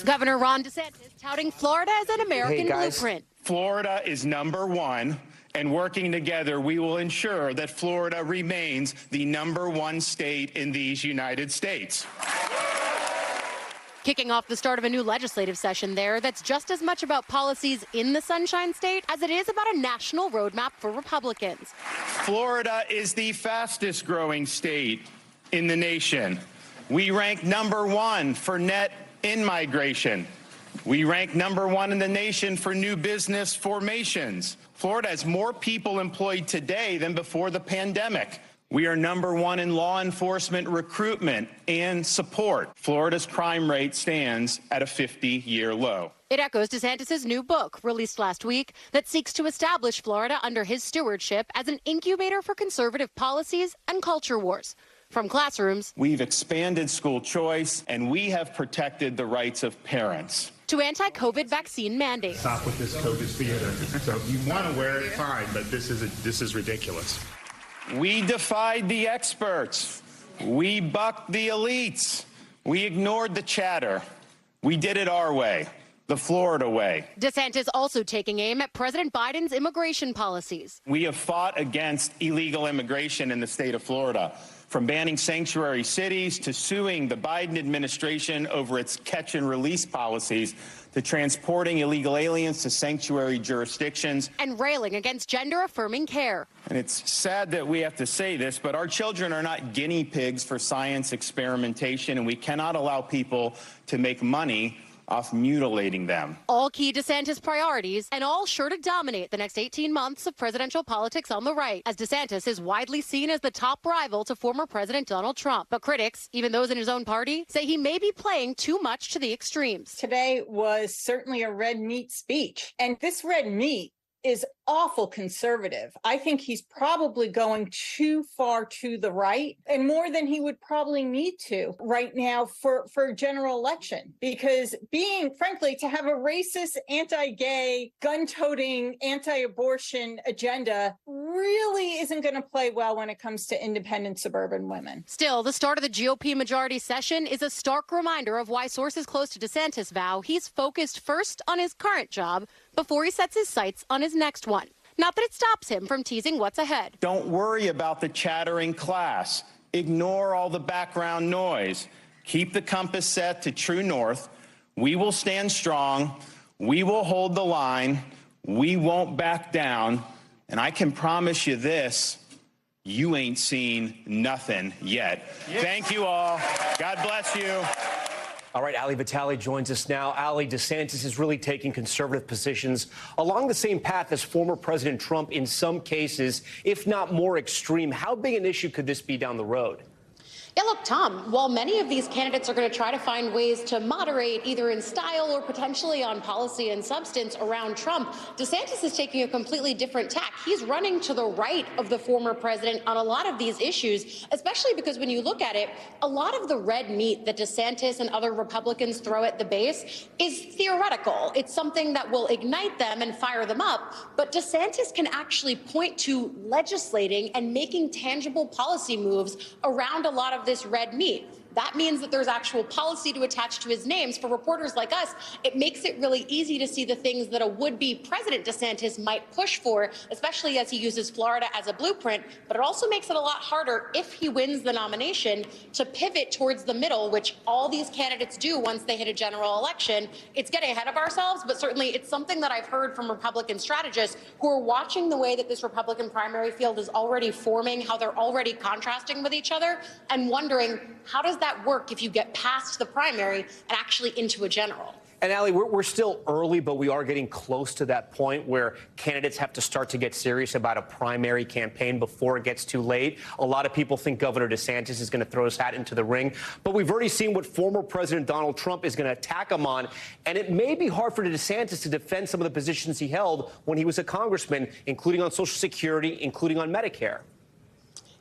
Governor Ron DeSantis touting Florida as an American blueprint. Florida is #1, and working together, we will ensure that Florida remains the #1 state in these United States. Kicking off the start of a new legislative session there that's just as much about policies in the Sunshine State as it is about a national roadmap for Republicans. Florida is the fastest growing state in the nation. We rank #1 for net in-migration. We rank #1 in the nation for new business formations. Florida has more people employed today than before the pandemic. We are #1 in law enforcement recruitment and support. Florida's crime rate stands at a 50-year low. It echoes DeSantis' new book, released last week, that seeks to establish Florida under his stewardship as an incubator for conservative policies and culture wars. From classrooms, we've expanded school choice, and we have protected the rights of parents. To anti-COVID vaccine mandates. Stop with this COVID theater. So if you want to wear it, fine, but this is ridiculous. We defied the experts. We bucked the elites. We ignored the chatter. We did it our way, the Florida way. DeSantis also taking aim at President Biden's immigration policies. We have fought against illegal immigration in the state of Florida, from banning sanctuary cities to suing the Biden administration over its catch and release policies to transporting illegal aliens to sanctuary jurisdictions. And railing against gender-affirming care. And it's sad that we have to say this, but our children are not guinea pigs for science experimentation, and we cannot allow people to make money off mutilating them. All key DeSantis priorities, and all sure to dominate the next 18 months of presidential politics on the right, as DeSantis is widely seen as the top rival to former President Donald Trump. But critics, even those in his own party, say he may be playing too much to the extremes. Today was certainly a red meat speech, and this red meat is awful conservative. I think he's probably going too far to the right, and more than he would probably need to right now for a general election, because frankly, to have a racist, anti-gay, gun-toting, anti-abortion agenda really isn't going to play well when it comes to independent suburban women. Still, the start of the GOP majority session is a stark reminder of why sources close to DeSantis vow he's focused first on his current job before he sets his sights on his next one. Not that it stops him from teasing what's ahead. Don't worry about the chattering class. Ignore all the background noise. Keep the compass set to true north. We will stand strong. We will hold the line. We won't back down. And I can promise you this, you ain't seen nothing yet. Thank you all. God bless you. All right, Ali Vitale joins us now. Ali, DeSantis is really taking conservative positions along the same path as former President Trump in some cases, if not more extreme. How big an issue could this be down the road? Yeah, look, Tom, while many of these candidates are going to try to find ways to moderate either in style or potentially on policy and substance around Trump, DeSantis is taking a completely different tack. He's running to the right of the former president on a lot of these issues, especially because when you look at it, a lot of the red meat that DeSantis and other Republicans throw at the base is theoretical. It's something that will ignite them and fire them up. But DeSantis can actually point to legislating and making tangible policy moves around a lot of this red meat. That means that there's actual policy to attach to his names. For reporters like us, it makes it really easy to see the things that a would-be President DeSantis might push for, especially as he uses Florida as a blueprint. But it also makes it a lot harder, if he wins the nomination, to pivot towards the middle, which all these candidates do once they hit a general election. It's getting ahead of ourselves, but certainly it's something that I've heard from Republican strategists who are watching the way that this Republican primary field is already forming, how they're already contrasting with each other, and wondering, how does that work if you get past the primary and actually into a general? And Ali, we're still early, but we are getting close to that point where candidates have to start to get serious about a primary campaign before it gets too late. A lot of people think Governor DeSantis is going to throw his hat into the ring, but we've already seen what former President Donald Trump is going to attack him on, and it may be hard for DeSantis to defend some of the positions he held when he was a congressman, including on Social Security, including on Medicare.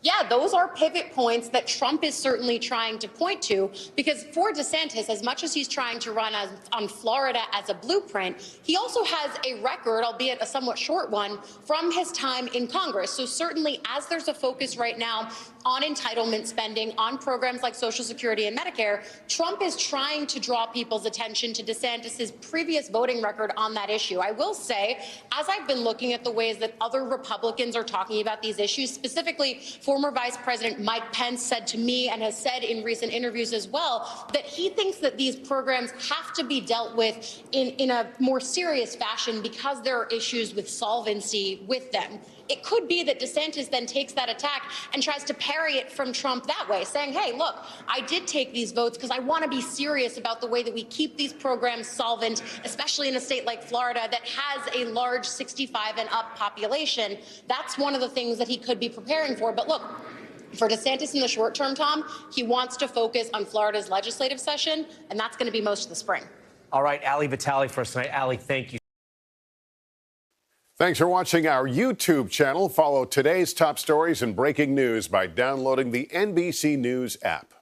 Yeah, those are pivot points that Trump is certainly trying to point to, because for DeSantis, as much as he's trying to run on Florida as a blueprint, he also has a record, albeit a somewhat short one, from his time in Congress. So certainly, as there's a focus right now on entitlement spending, on programs like Social Security and Medicare, Trump is trying to draw people's attention to DeSantis's previous voting record on that issue. I will say, as I've been looking at the ways that other Republicans are talking about these issues, specifically former Vice President Mike Pence said to me, and has said in recent interviews as well, that he thinks that these programs have to be dealt with in a more serious fashion because there are issues with solvency with them. It could be that DeSantis then takes that attack and tries to parry it from Trump that way, saying, hey, look, I did take these votes because I want to be serious about the way that we keep these programs solvent, especially in a state like Florida that has a large 65 and up population. That's one of the things that he could be preparing for. But look, for DeSantis in the short term, Tom, he wants to focus on Florida's legislative session, and that's going to be most of the spring. All right, Ali Vitale for us tonight. Ali, thank you. Thanks for watching our YouTube channel. Follow today's top stories and breaking news by downloading the NBC News app.